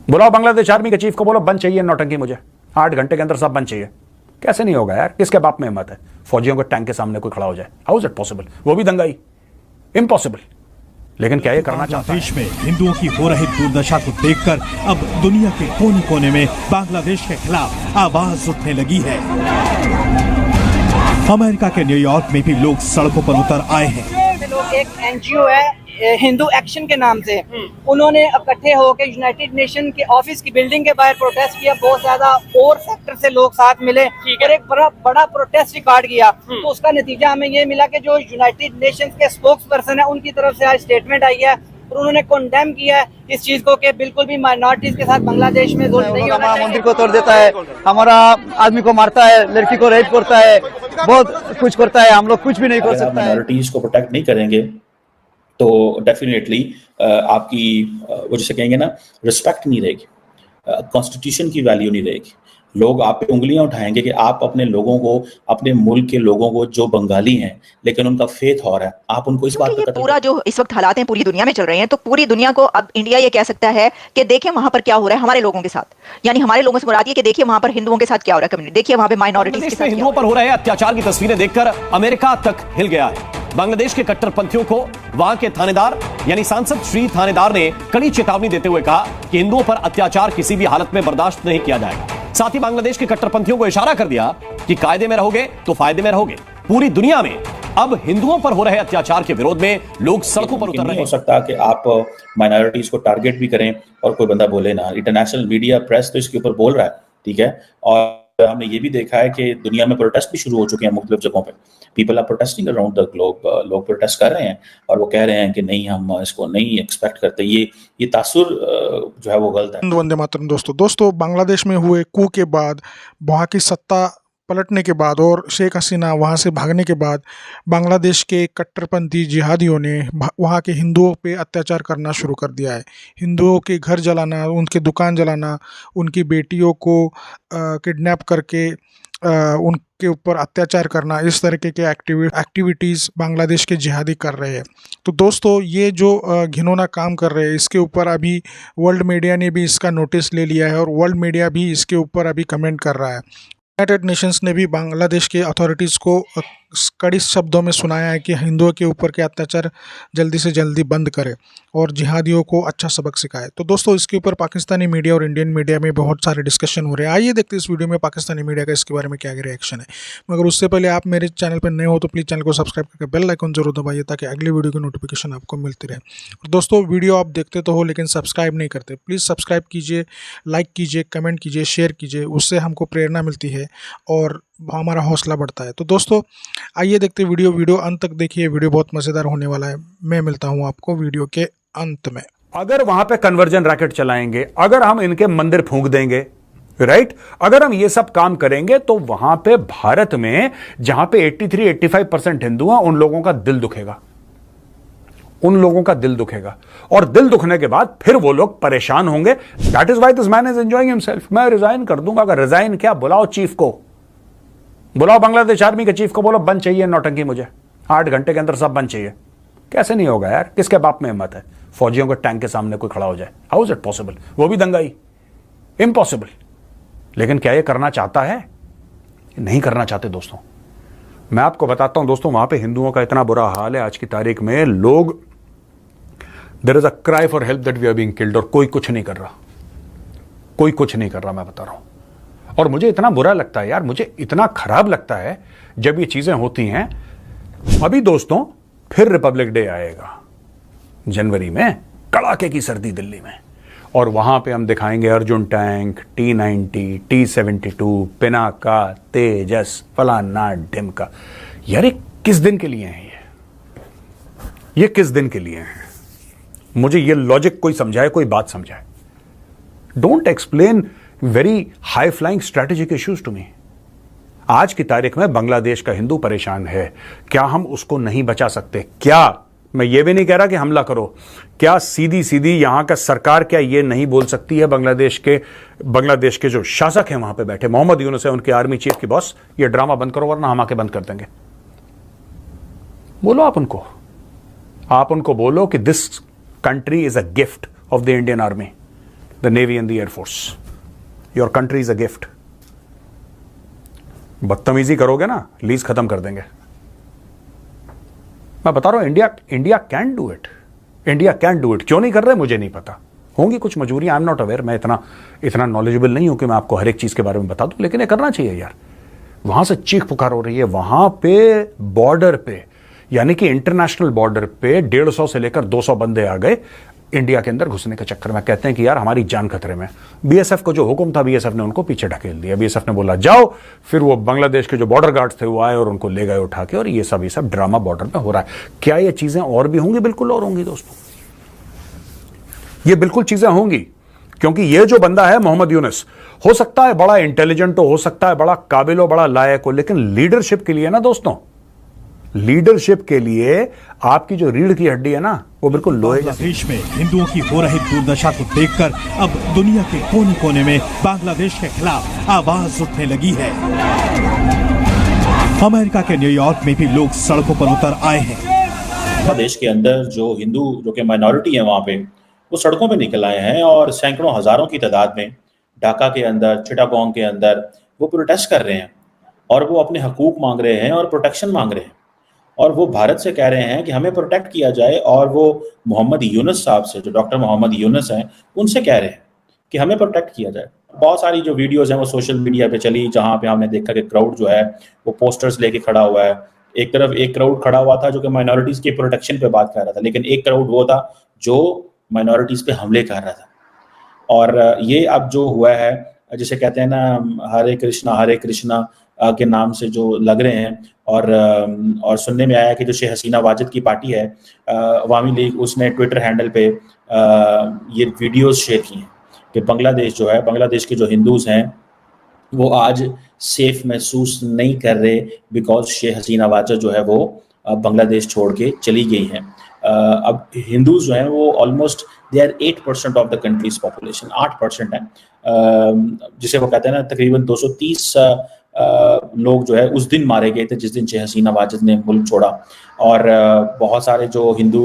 बुलाओ बांग्लादेश आर्मी के चीफ को, बोलो बंद चाहिए नौटंकी, मुझे 8 घंटे के अंदर सब बंद चाहिए। कैसे नहीं होगा यार, किसके बाप में हिम्मत है फौजियों के टैंक के सामने कोई खड़ा हो जाए? How is it possible? वो भी दंगाई, इम्पॉसिबल। लेकिन क्या ये करना चाहता है? देश में हिंदुओं की हो रही दुर्दशा को देखकर अब दुनिया के कोने कोने में बांग्लादेश के खिलाफ आवाज उठने लगी है। अमेरिका के न्यूयॉर्क में भी लोग सड़कों पर उतर आए हैं। लोग एक एनजीओ है हिंदू एक्शन के नाम से, उन्होंने इकट्ठे होकर यूनाइटेड नेशन के ऑफिस की बिल्डिंग के बाहर प्रोटेस्ट किया। बहुत ज्यादा और सेक्टर से लोग साथ मिले और एक बड़ा प्रोटेस्ट रिकॉर्ड किया। तो उसका नतीजा हमें ये मिला कि जो यूनाइटेड नेशन के स्पोक्स पर्सन है उनकी तरफ से आज स्टेटमेंट आई है और उन्होंने कंडेम किया है इस चीज को कि बिल्कुल भी माइनॉरिटीज के साथ बांग्लादेश में जुल्म नहीं होना चाहिए। मंदिर को तोड़ देता है, हमारा आदमी को मारता है, लड़की को रेप करता है, बहुत कुछ करता है। हम लोग कुछ भी नहीं कर सकते। माइनॉरिटीज को प्रोटेक्ट नहीं करेंगे तो डेफिनेटली आपकी वो जैसे कहेंगे ना, रिस्पेक्ट नहीं रहेगी, कॉन्स्टिट्यूशन की वैल्यू नहीं रहेगी। लोग आप पे उंगलियां उठाएंगे कि आप अपने लोगों को, अपने मुल्क के लोगों को, जो बंगाली हैं लेकिन उनका फेथ और है, आप उनको इस बात पे पूरा जो इस वक्त हालात हैं पूरी दुनिया में चल रहे हैं, तो पूरी दुनिया को अब इंडिया ये कह सकता है कि देखें वहां पर क्या हो रहा है हमारे लोगों के साथ। यानी हमारे लोगों से मुराद ये कि देखिए वहां पर हिंदुओं के साथ क्या हो रहा है, कम्युनिटी देखिए वहां पे माइनॉरिटीज के साथ हिंदुओं पर हो रहे अत्याचार की तस्वीरें देखकर अमेरिका तक हिल गया है। बांग्लादेश के कट्टरपंथियों को वहां के थानेदार यानी सांसद श्री थानेदार ने कड़ी चेतावनी देते हुए कहा कि हिंदुओं पर अत्याचार किसी भी हालत में बर्दाश्त नहीं किया जाएगा। साथ ही बांग्लादेश के कट्टरपंथियों को इशारा कर दिया कि कायदे में रहोगे तो फायदे में रहोगे। पूरी दुनिया में अब हिंदुओं पर हो रहे अत्याचार के विरोध में लोग सड़कों पर उतर रहे हैं। हो सकता कि आप माइनॉरिटीज को टारगेट भी करें और कोई बंदा बोले ना। इंटरनेशनल मीडिया प्रेस तो इसके ऊपर बोल रहा है, ठीक है। और हमने ये भी देखा है कि दुनिया में प्रोटेस्ट भी शुरू हो चुके हैं मुख्तलिफ जगहों पे। People are protesting around the globe. लोग प्रोटेस्ट कर रहे हैं और वो कह रहे हैं कि नहीं, हम इसको नहीं एक्सपेक्ट करते। ये तासुर जो है वो गलत है। वंदे मातरम। दोस्तों बांग्लादेश में हुए कू के बाद, वहाँ की सत्ता पलटने के बाद और शेख हसीना वहाँ से भागने के बाद बांग्लादेश के कट्टरपंथी जिहादियों ने वहाँ के हिंदुओं पे अत्याचार करना शुरू कर दिया है। हिंदुओं के घर जलाना, उनके दुकान जलाना, उनकी बेटियों को किडनैप करके उनके ऊपर अत्याचार करना, इस तरीके के एक्टिविटीज़ बांग्लादेश के जिहादी कर रहे हैं। तो दोस्तों ये जो घिनौना काम कर रहे हैं, इसके ऊपर अभी वर्ल्ड मीडिया ने भी इसका नोटिस ले लिया है और वर्ल्ड मीडिया भी इसके ऊपर अभी कमेंट कर रहा है। यूनाइटेड नेशंस ने भी बांग्लादेश के अथॉरिटीज़ को कड़ी शब्दों में सुनाया है कि हिंदुओं के ऊपर के अत्याचार जल्दी से जल्दी बंद करे और जिहादियों को अच्छा सबक सिखाए। तो दोस्तों इसके ऊपर पाकिस्तानी मीडिया और इंडियन मीडिया में बहुत सारे डिस्कशन हो रहे हैं। आइए देखते हैं इस वीडियो में पाकिस्तानी मीडिया का इसके बारे में क्या रिएक्शन है। मगर उससे पहले आप मेरे चैनल पर नए हो तो प्लीज़ चैनल को सब्सक्राइब करके बेल आइकन जरूर दबाइए ताकि अगली वीडियो की नोटिफिकेशन आपको मिलती रहे। और दोस्तों वीडियो आप देखते तो हो लेकिन सब्सक्राइब नहीं करते, प्लीज़ सब्सक्राइब कीजिए, लाइक कीजिए, कमेंट कीजिए, शेयर कीजिए, उससे हमको प्रेरणा मिलती है और हमारा हौसला बढ़ता है। तो दोस्तों आइए देखते वीडियो अंत तक देखिए, वीडियो बहुत मज़ेदार होने वाला है। मैं मिलता हूं आपको वीडियो के अंत में। अगर वहां पे कन्वर्जन रैकेट चलाएंगे, अगर हम इनके मंदिर फूंक देंगे, राइट, अगर हम ये सब काम करेंगे तो वहां पे भारत में जहां पे 83-85% हिंदू हैं, उन लोगों का दिल दुखेगा, उन लोगों का दिल दुखेगा। और दिल दुखने के बाद फिर वो लोग परेशान होंगे। That is why this man is enjoying himself. मैं रिजाइन कर दूंगा। अगर रिजाइन क्या, बुलाओ चीफ को, बुलाओ बांग्लादेश आर्मी के चीफ को, बोलो बंद चाहिए नौटंकी, मुझे 8 घंटे के अंदर सब बंद चाहिए। कैसे नहीं होगा यार, किसके बाप में हिम्मत है फौजियों के टैंक के सामने कोई खड़ा हो जाए? How is it possible? वो भी दंगाई, इम्पॉसिबल। लेकिन क्या ये करना चाहता है? नहीं करना चाहते दोस्तों। मैं आपको बताता हूं दोस्तों, वहां पे हिंदुओं का इतना बुरा हाल है आज की तारीख में, लोग, there is a cry for help that we are being killed, और कोई कुछ नहीं कर रहा, कोई कुछ नहीं कर रहा, मैं बता रहा हूं। और मुझे इतना बुरा लगता है यार, मुझे इतना खराब लगता है जब ये चीजें होती हैं। अभी दोस्तों फिर रिपब्लिक डे आएगा जनवरी में, कड़ाके की सर्दी दिल्ली में, और वहां पे हम दिखाएंगे Arjun tank, T-90, T-72, Pinaka, तेजस, फलाना ढिमका। यार ये किस दिन के लिए हैं? ये किस दिन के लिए हैं? मुझे ये लॉजिक कोई समझाए, कोई बात समझाए। Don't explain very high flying strategic issues to me. आज की तारीख में बांग्लादेश का हिंदू परेशान है, क्या हम उसको नहीं बचा सकते? क्या, मैं ये भी नहीं कह रहा कि हमला करो, क्या सीधी सीधी यहां का सरकार क्या ये नहीं बोल सकती है, बांग्लादेश के जो शासक हैं वहां पे बैठे, मोहम्मद यूनुस है उनके आर्मी चीफ की बॉस, ये ड्रामा बंद करो वरना हम आके बंद कर देंगे। बोलो आप उनको बोलो कि this country is a gift of the Indian army. The navy and the air force. Your country is a gift. बदतमीजी करोगे ना, लीज खत्म कर देंगे। मैं बता रहा हूं, India can do it. India can do it. क्यों नहीं कर रहे मुझे नहीं पता, होंगी कुछ मजबूरियां, आई एम नॉट अवेयर। मैं इतना नॉलेजेबल नहीं हूं कि मैं आपको हर एक चीज के बारे में बता दूं, लेकिन ये करना चाहिए यार। वहां से चीख पुकार हो रही है, वहां पे बॉर्डर पे, यानी कि इंटरनेशनल बॉर्डर पे 150 से लेकर 200 बंदे आ गए इंडिया के अंदर घुसने के चक्कर में। कहते हैं कि यार हमारी जान खतरे में। बीएसएफ को जो हुक्म था, बीएसएफ ने उनको पीछे ढकेल दिया। बीएसएफ ने बोला जाओ, फिर वो बांग्लादेश के जो बॉर्डर गार्ड्स थे वो आए और उनको ले गए उठा के, और ये सब ड्रामा बॉर्डर में हो रहा है। क्या ये चीजें और भी होंगी? बिल्कुल और होंगी दोस्तों, ये बिल्कुल चीजें होंगी, क्योंकि ये जो बंदा है मोहम्मद यूनुस, हो सकता है बड़ा इंटेलिजेंट हो सकता है बड़ा काबिल हो, बड़ा लायक हो, लेकिन लीडरशिप के लिए ना दोस्तों, लीडरशिप के लिए आपकी जो रीढ़ की हड्डी है ना, वो बिल्कुल लोहे जैसी। बांग्लादेश में हिंदुओं की हो रही दुर्दशा को देखकर अब दुनिया के कोने कोने में बांग्लादेश के खिलाफ आवाज उठने लगी है। अमेरिका के न्यूयॉर्क में भी लोग सड़कों पर उतर आए हैं। बांग्लादेश के अंदर जो हिंदू जो कि माइनॉरिटी है वहां पे, वो सड़कों पे निकल आए हैं और सैकड़ों हजारों की तादाद में ढाका के अंदर, चिटागोंग के अंदर वो प्रोटेस्ट कर रहे हैं और वो अपने हकूक मांग रहे हैं और प्रोटेक्शन मांग रहे हैं। और वो भारत से कह रहे हैं कि हमें प्रोटेक्ट किया जाए, और वो मोहम्मद यूनुस साहब से, जो डॉक्टर मोहम्मद यूनुस हैं, उनसे कह रहे हैं कि हमें प्रोटेक्ट किया जाए। बहुत सारी जो वीडियोस हैं वो सोशल मीडिया पे चली, जहां पे हमने देखा कि क्राउड जो है वो पोस्टर्स लेके खड़ा हुआ है। एक तरफ एक क्राउड खड़ा हुआ था जो कि माइनॉरिटीज के प्रोटेक्शन पे बात कर रहा था, लेकिन एक क्राउड वो था जो माइनॉरिटीज पे हमले कर रहा था। और ये अब जो हुआ है, जिसे कहते हैं ना हरे कृष्णा के नाम से जो लग रहे हैं, और सुनने में आया कि जो शेख हसीना वाजिद की पार्टी है अवामी लीग, उसने ट्विटर हैंडल पे ये वीडियोस शेयर की हैं कि बांग्लादेश जो है, बांग्लादेश के जो हिंदूज हैं वो आज सेफ महसूस नहीं कर रहे, बिकॉज शेख हसीना वाजिद जो है वो बांग्लादेश छोड़ के चली गई हैं। अब हिंदूज जो हैं वो almost they are 8% of the country's population, 8% है, जिसे वो कहते हैं ना तकरीबन 230 लोग जो है उस दिन मारे गए थे जिस दिन शेख हसीना वाजिद ने मुल्क छोड़ा। और बहुत सारे जो हिंदू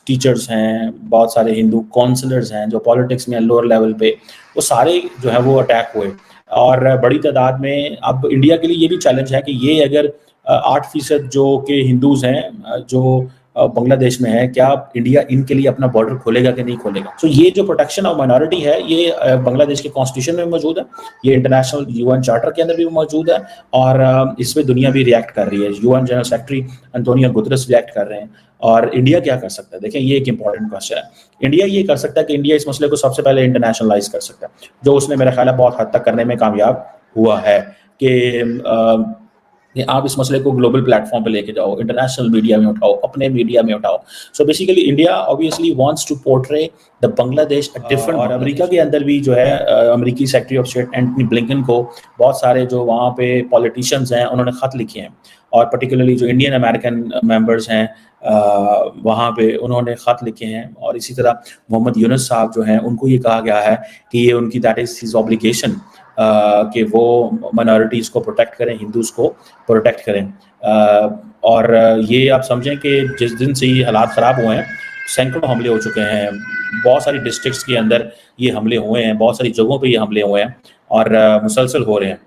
टीचर्स हैं, बहुत सारे हिंदू काउंसलर्स हैं जो पॉलिटिक्स में लोअर लेवल पे, वो सारे जो है वो अटैक हुए। और बड़ी तादाद में अब इंडिया के लिए ये भी चैलेंज है कि ये अगर 8% जो के हिंदूज हैं जो बांग्लादेश में है, क्या इंडिया इनके लिए अपना बॉर्डर खोलेगा कि नहीं खोलेगा। तो ये जो प्रोटेक्शन ऑफ माइनॉरिटी है, ये बांग्लादेश के कॉन्स्टिट्यूशन में मौजूद है, ये इंटरनेशनल यूएन चार्टर के अंदर भी मौजूद है, और इस पे दुनिया भी रिएक्ट कर रही है। UN general secretary Antonio Guterres react कर रहे हैं। और इंडिया क्या कर सकता है? देखिए, ये एक इंपॉर्टेंट क्वेश्चन है। इंडिया ये कर सकता है कि इंडिया इस मसले को सबसे पहले इंटरनेशनलाइज कर सकता है, जो उसने मेरा ख्याल है बहुत हद तक करने में कामयाब हुआ है कि आप इस मसले को ग्लोबल प्लेटफॉर्म पे लेके जाओ, इंटरनेशनल मीडिया में उठाओ, अपने मीडिया में उठाओ। So basically India obviously wants to portray the Bangladesh a different. और अमेरिका के अंदर भी जो है अमेरिकी secretary of state Antony Blinken को बहुत सारे जो वहाँ पे पॉलिटिशियंस हैं उन्होंने खत लिखे हैं, और पर्टिकुलरली जो इंडियन अमेरिकन मेंबर्स हैं वहाँ पे उन्होंने खत लिखे हैं। और इसी तरह मोहम्मद यूनुस साहब जो हैं उनको ये कहा गया है कि ये उनकी दैट इज हिज ऑब्लिगेशन कि वो माइनॉरिटीज़ को प्रोटेक्ट करें, हिंदूज़ को प्रोटेक्ट करें। और ये आप समझें कि जिस दिन से ये हालात ख़राब हुए हैं, सैकड़ों हमले हो चुके हैं, बहुत सारी डिस्ट्रिक्ट्स के अंदर ये हमले हुए हैं, बहुत सारी जगहों पे ये हमले हुए हैं और मुसलसल हो रहे हैं,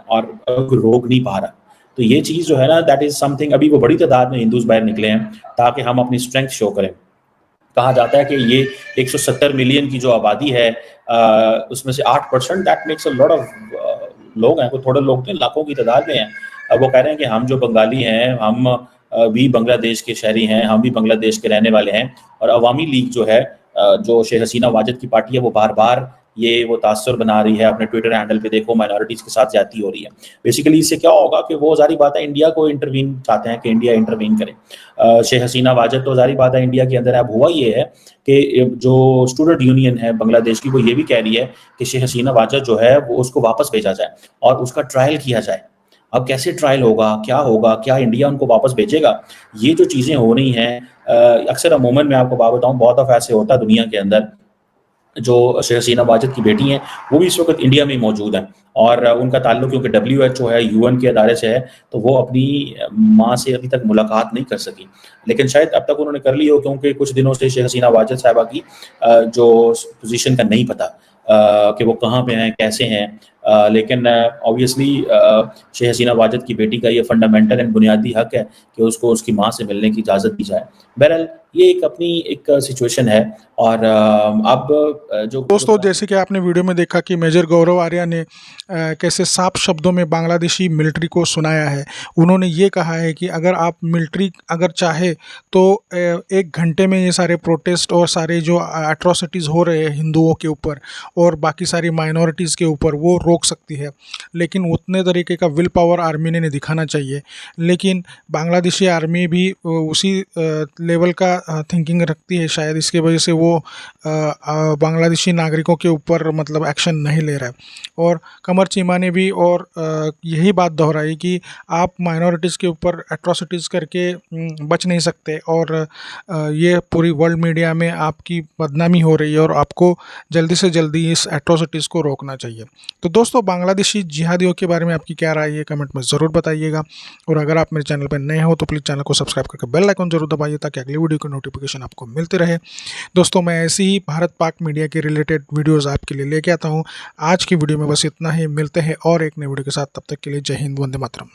और रोक नहीं पा रहा। तो ये चीज़ जो है ना, दैट इज़ समथिंग। अभी वो बड़ी तादाद में हिंदूज़ बाहर निकले हैं ताकि हम अपनी स्ट्रेंथ शो करें। कहा जाता है कि ये 170 मिलियन की जो आबादी है उसमें से 8%, that makes a lot of लोग हैं, कोई थोड़े लोग तो लाखों की तादाद में हैं। अब वो कह रहे हैं कि हम जो बंगाली हैं, हम भी बांग्लादेश के शहरी हैं, हम भी बांग्लादेश के रहने वाले हैं। और अवामी लीग जो है, जो शेख हसीना वाजिद की पार्टी है, वो बार बार ये वो तासुर बना रही है अपने ट्विटर हैंडल पे, देखो माइनॉरिटीज़ के साथ ज्यादती हो रही है। बेसिकली इससे क्या होगा कि वो जारी बात है इंडिया को इंटरवीन चाहते हैं कि इंडिया इंटरवीन करे। शेख हसीना वाजिद तो जारी बात है इंडिया के अंदर। अब हुआ ये है कि जो स्टूडेंट यूनियन है बांग्लादेश की, वो ये भी कह रही है कि शेख हसीना वाजिद जो है वो उसको वापस भेजा जाए और उसका ट्रायल किया जाए। अब कैसे ट्रायल होगा, क्या होगा, क्या इंडिया उनको वापस भेजेगा, ये जो चीज़ें हो रही हैं, अक्सर अमूमन मैं आपको बात बताऊँ, बहुत दफ़ा ऐसे होता है दुनिया के अंदर जो शेख हसीना वाजिद की बेटी हैं वो भी इस वक्त इंडिया में मौजूद हैं और उनका ताल्लुक क्योंकि WHO है, UN के अदारे से है, तो वो अपनी माँ से अभी तक मुलाकात नहीं कर सकी, लेकिन शायद अब तक उन्होंने कर ली हो क्योंकि कुछ दिनों से शेख हसीना वाजिद साहिबा की जो पोजीशन का नहीं पता कि वो कहाँ पे हैं, कैसे हैं, लेकिन ऑब्वियसली शेख हसीना वाजिद की बेटी का ये फंडामेंटल एंड बुनियादी हक है कि उसको उसकी माँ से मिलने की इजाज़त दी जाए। बहरहाल ये एक अपनी एक सिचुएशन है और अब जो दोस्तों, जैसे कि आपने वीडियो में देखा कि मेजर गौरव आर्या ने कैसे साफ शब्दों में बांग्लादेशी मिलिट्री को सुनाया है। उन्होंने ये कहा है कि अगर आप मिलिट्री अगर चाहे तो 1 घंटे में ये सारे प्रोटेस्ट और सारे जो एट्रोसिटीज़ हो रहे हैं हिंदुओं के ऊपर और बाकी सारी माइनॉरिटीज़ के ऊपर वो रोक सकती है, लेकिन उतने तरीके का विल पावर आर्मी ने दिखाना चाहिए। लेकिन बांग्लादेशी आर्मी भी उसी लेवल का थिंकिंग रखती है, शायद इसके वजह से वो बांग्लादेशी नागरिकों के ऊपर मतलब एक्शन नहीं ले रहा है। और कमर चीमा ने भी और यही बात दोहराई कि आप माइनॉरिटीज़ के ऊपर एट्रोसिटीज़ करके बच नहीं सकते और ये पूरी वर्ल्ड मीडिया में आपकी बदनामी हो रही है और आपको जल्दी से जल्दी इस एट्रोसिटीज़ को रोकना चाहिए। तो दोस्तों, बांग्लादेशी जिहादियों के बारे में आपकी क्या राय है कमेंट में ज़रूर बताइएगा और अगर आप मेरे चैनल पर नए हो तो प्लीज़ चैनल को सब्सक्राइब करके बेल आइकन जरूर दबाइए ताकि अगली वीडियो की नोटिफिकेशन आपको मिलती रहे। दोस्तों, मैं ऐसी ही भारत पाक मीडिया के रिलेटेड वीडियोज़ आपके लिए लेके आता हूँ। आज की वीडियो में बस इतना ही, मिलते हैं और एक नई वीडियो के साथ, तब तक के लिए जय हिंद, वंदे मातरम।